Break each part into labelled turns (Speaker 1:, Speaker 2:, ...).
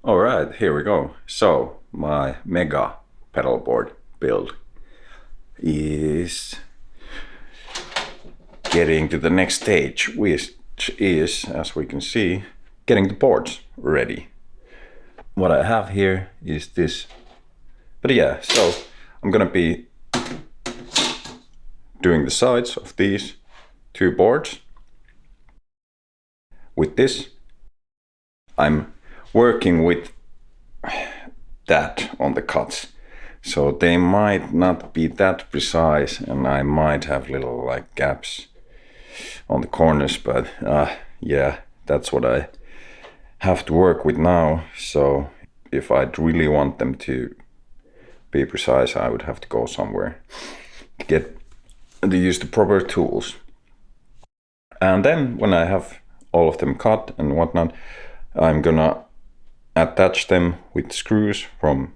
Speaker 1: Alright, here we go. So, my mega pedalboard build is getting to the next stage, which is, as we can see, getting the boards ready. What I have here is this. But yeah, so I'm gonna be doing the sides of these two boards. With this, I'm working with that on the cuts, so they might not be that precise and I might have little like gaps on the corners, but yeah, that's what I have to work with now. So if I'd really want them to be precise, I would have to go somewhere to use the proper tools. And then when I have all of them cut and whatnot, I'm gonna attach them with screws from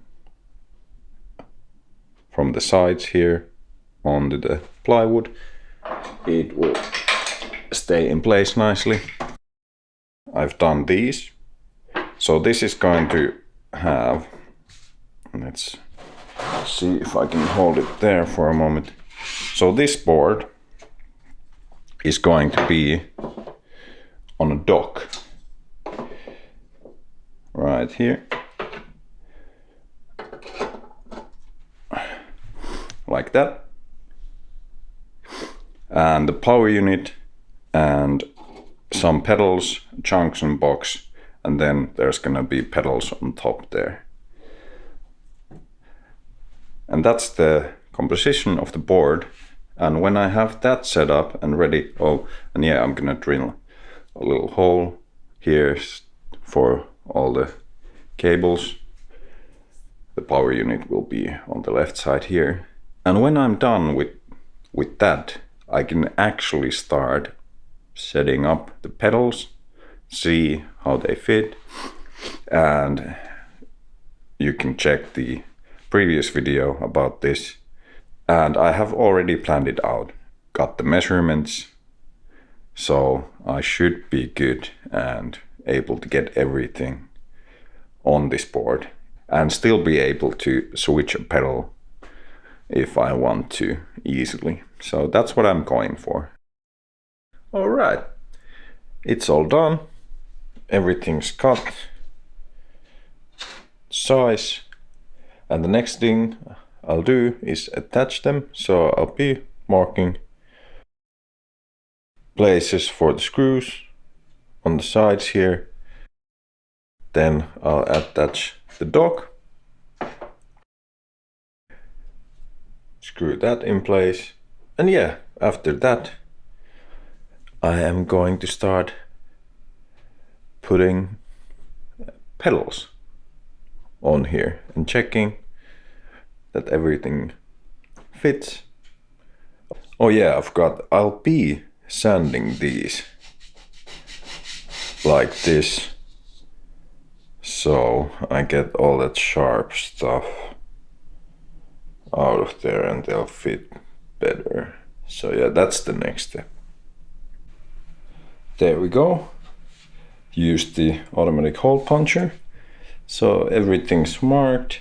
Speaker 1: the sides here onto the plywood. It will stay in place nicely. I've done these. So this is going to have, let's see if I can hold it there for a moment. So this board is going to be on a dock right here, like that, and the power unit and some pedals, junction box, and then there's gonna be pedals on top there. And that's the composition of the board. And when I have that set up and ready, and yeah, I'm gonna drill a little hole here for all the cables. The power unit will be on the left side here. And when I'm done with that, I can actually start setting up the pedals, see how they fit, and you can check the previous video about this. And I have already planned it out, got the measurements, so I should be good and able to get everything on this board and still be able to switch a pedal if I want to easily. So that's what I'm going for. All right, it's all done. Everything's cut, size, and the next thing I'll do is attach them. So I'll be marking places for the screws on the sides here. Then I'll attach the dock, screw that in place, and yeah, after that I am going to start putting pedals on here and checking that everything fits. Oh yeah, I forgot, I'll be sanding these like this, so I get all that sharp stuff out of there and they'll fit better. So yeah, that's the next step. There we go. Use the automatic hole puncher, so everything's marked.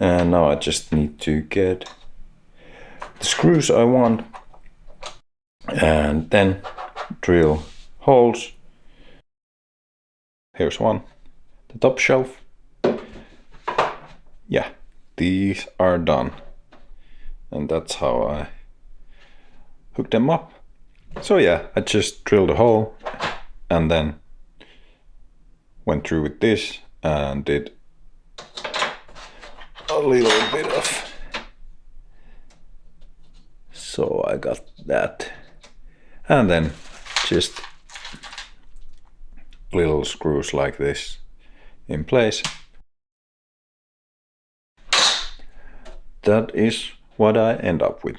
Speaker 1: And now I just need to get the screws I want and then drill holes. Here's one, the top shelf. Yeah, these are done. And that's how I hook them up. So yeah, I just drilled a hole and then went through with this and did a little bit of, so I got that, and then just little screws like this in place. That is what I end up with,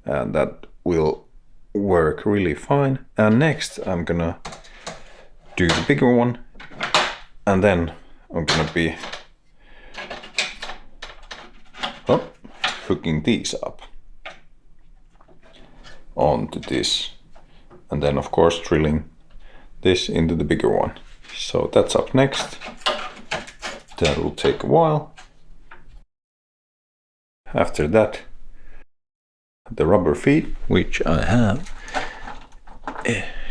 Speaker 1: and that will work really fine. And next I'm gonna do the bigger one, and then I'm gonna be hooking these up onto this, and then of course drilling this into the bigger one. So that's up next. That will take a while. After that, the rubber feet, which I have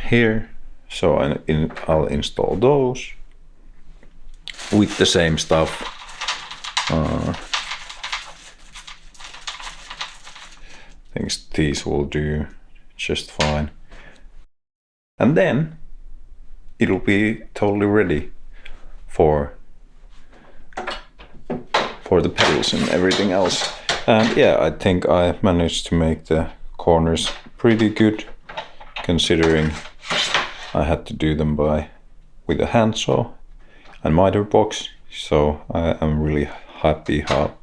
Speaker 1: here. So I'll install those with the same stuff. I think these will do just fine. And then it'll be totally ready for the pedals and everything else. And yeah, I think I managed to make the corners pretty good, considering I had to do them with a handsaw and miter box. So I am really happy how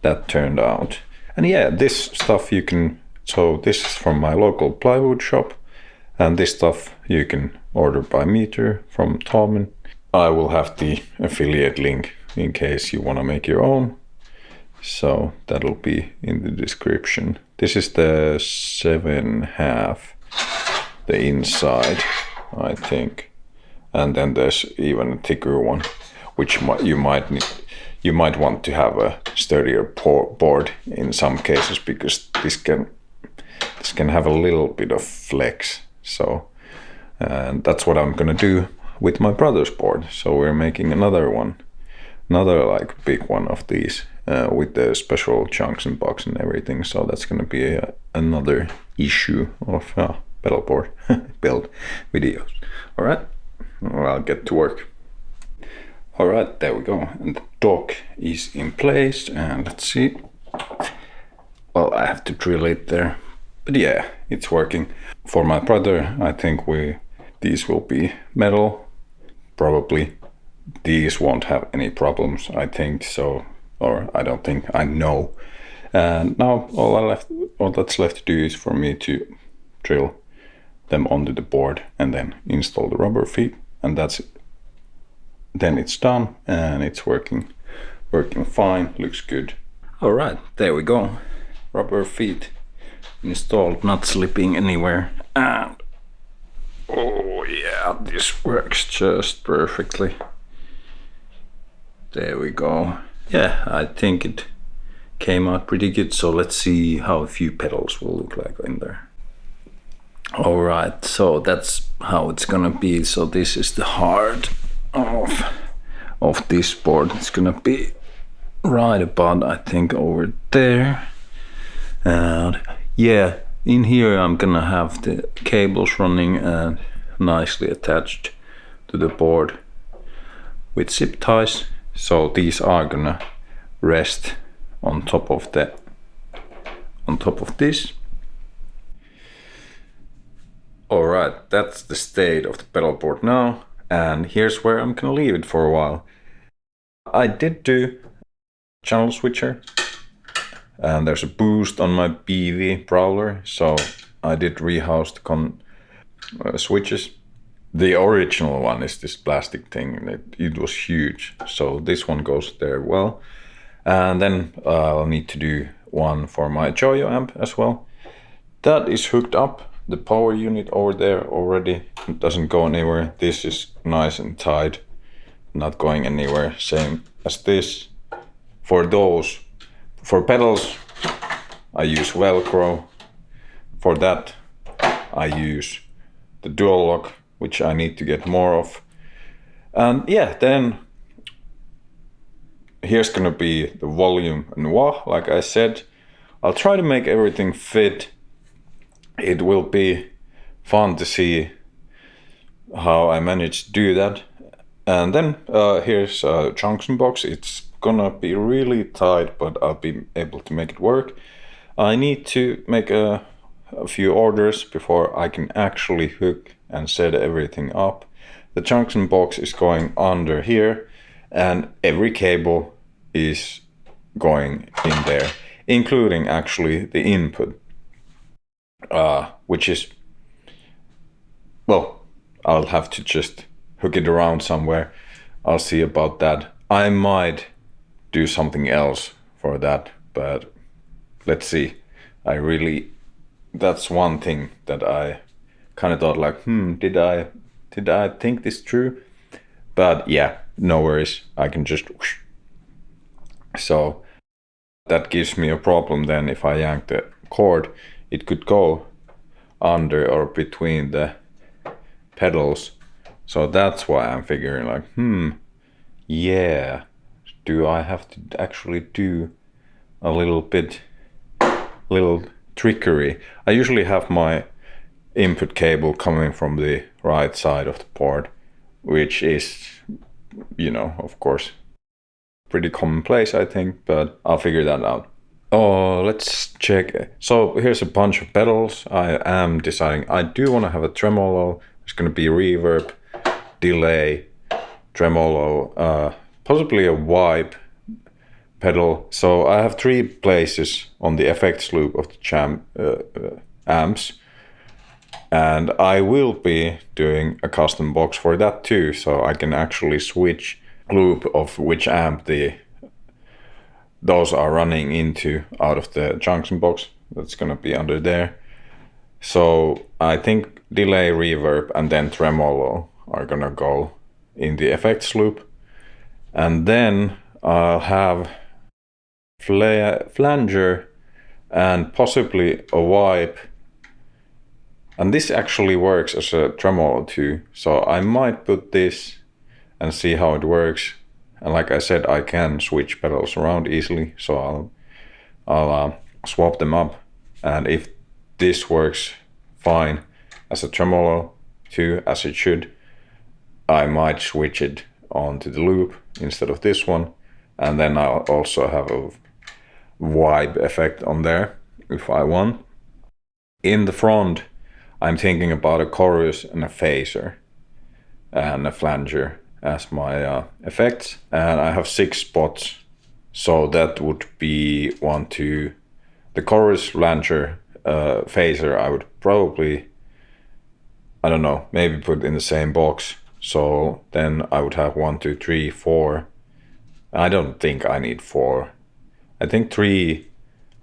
Speaker 1: that turned out. And yeah, this stuff you can, so this is from my local plywood shop, and this stuff you can order by meter from Tom. I will have the affiliate link in case you want to make your own. So that'll be in the description. This is the 7.5, the inside, I think. And then there's even a thicker one, which you might want to have a sturdier board in some cases, because this can have a little bit of flex. So and that's what I'm gonna do with my brother's board. So we're making another like big one of these with the special junction box and everything. So that's gonna be another issue of pedalboard build videos. All right, well, I'll get to work. All right, there we go. And the dock is in place, and let's see. Well, I have to drill it there, but yeah, it's working. For my brother, I think these will be metal, probably. These won't have any problems, I think so, or I don't think, I know. And now all that's left to do is for me to drill them onto the board and then install the rubber feet, and that's it. Then it's done and it's working fine, looks good. All right, there we go. Rubber feet installed, not slipping anywhere. And oh yeah, this works just perfectly. There we go. Yeah, I think it came out pretty good. So let's see how a few pedals will look like in there. All right, so that's how it's gonna be. So this is the heart of this board. It's gonna be right about, I think, over there. And yeah, in here I'm gonna have the cables running and nicely attached to the board with zip ties. So these are gonna rest on top of this. All right, that's the state of the pedal board now, and here's where I'm gonna leave it for a while. I did do channel switcher, and there's a boost on my BV brawler, so I did rehouse the switches. The original one is this plastic thing. It was huge, so this one goes there well. And then I'll need to do one for my Joyo amp as well. That is hooked up. The power unit over there already, it doesn't go anywhere. This is nice and tight, not going anywhere, same as this. For pedals, I use Velcro. For that, I use the Dewil lock, which I need to get more of. And yeah, then here's gonna be the volume and wah, like I said. I'll try to make everything fit. It will be fun to see how I manage to do that. And then here's a junction box. It's gonna be really tight, but I'll be able to make it work. I need to make a few orders before I can actually hook and set everything up. The junction box is going under here, and every cable is going in there, including actually the input. Which is, well, I'll have to just hook it around somewhere. I'll see about that. I might do something else for that, but let's see. That's one thing that I kind of thought like, did I think this through? But yeah, no worries, I can just whoosh. So that gives me a problem then. If I yank the cord, it could go under or between the pedals. So that's why I'm figuring like, yeah, do I have to actually do a little trickery? I usually have my input cable coming from the right side of the board, which is, you know, of course, pretty commonplace, I think, but I'll figure that out. Oh, let's check. So here's a bunch of pedals. I am deciding, I do want to have a tremolo. There's going to be reverb, delay, tremolo, possibly a wipe pedal. So I have 3 places on the effects loop of the amps. And I will be doing a custom box for that too. So I can actually switch loop of which amp those are running into out of the junction box. That's gonna be under there. So I think delay, reverb, and then tremolo are gonna go in the effects loop. And then I'll have flanger and possibly a wipe. And this actually works as a tremolo too. So I might put this and see how it works. And like I said, I can switch pedals around easily, so I'll swap them up. And if this works fine as a tremolo too, as it should, I might switch it onto the loop instead of this one. And then I'll also have a wipe effect on there if I want. In the front, I'm thinking about a chorus and a phaser and a flanger as my effects, and I have 6 spots, so that would be 1, 2, the chorus, flanger, phaser. I would probably, I don't know, maybe put in the same box. So then I would have 1, 2, 3, 4. I don't think I need 4. I think 3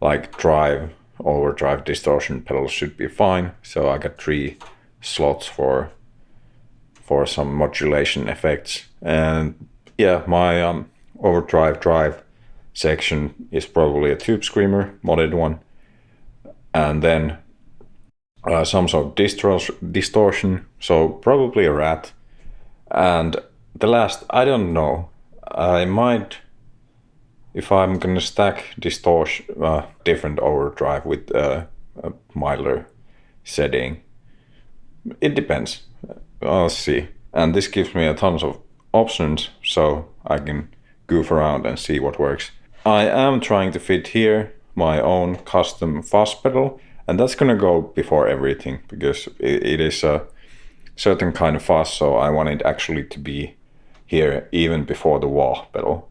Speaker 1: like drive, overdrive, distortion pedals should be fine. So I got 3 slots for some modulation effects. And yeah, my overdrive drive section is probably a tube screamer, modded one. And then some sort of distortion, so probably a rat. And the last, I don't know, I might, if I'm gonna stack distortion, different overdrive with a milder setting, it depends. I'll see. And this gives me a tons of options, so I can goof around and see what works. I am trying to fit here my own custom fuzz pedal, and that's gonna go before everything, because it is a certain kind of fuzz, so I want it actually to be here even before the wah pedal.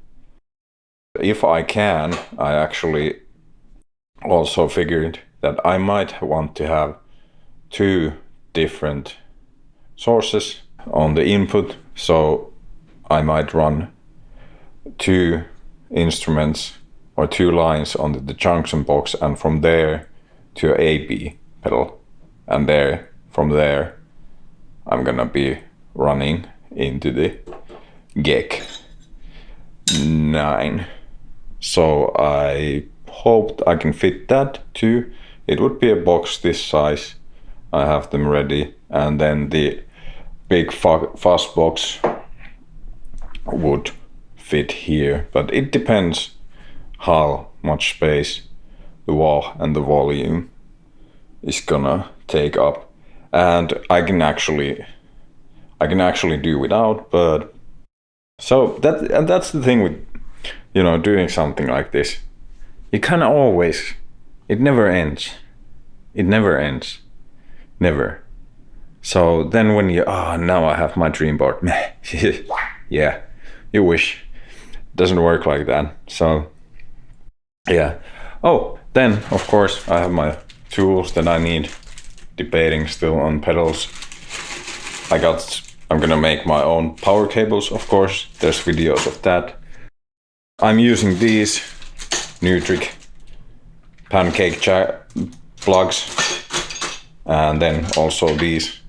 Speaker 1: If I can, I actually also figured that I might want to have 2 different sources on the input, so I might run 2 instruments or 2 lines on the junction box, and from there to A/B pedal, and from there I'm gonna be running into the GEC 9. So I hoped I can fit that too. It would be a box this size. I have them ready, and then the big fuzz box would fit here, but it depends how much space the wah and the volume is gonna take up. And I can actually do without, but so that's the thing with, you know, doing something like this. You kind of always, it never ends. It never ends. Never. So then when you, now I have my dream board. Yeah, you wish. It doesn't work like that. So yeah. Oh, then of course I have my tools that I need. Debating still on pedals. I'm gonna make my own power cables, of course. There's videos of that. I'm using these Nutric pancake plugs, and then also these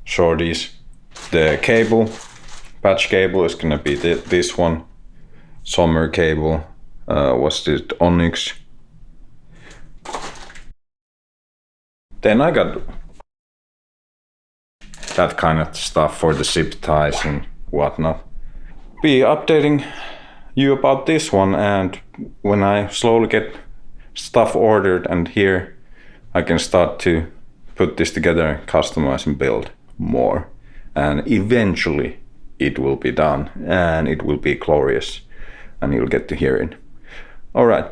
Speaker 1: shorties. The cable patch cable is gonna be this one. Summer cable was this Onyx. Then I got that kind of stuff for the zip ties and whatnot. Be updating you about this one, and when I slowly get stuff ordered and here, I can start to put this together, customize and build more. And eventually it will be done and it will be glorious and you'll get to hear it. All right,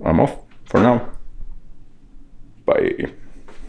Speaker 1: I'm off for now. Bye.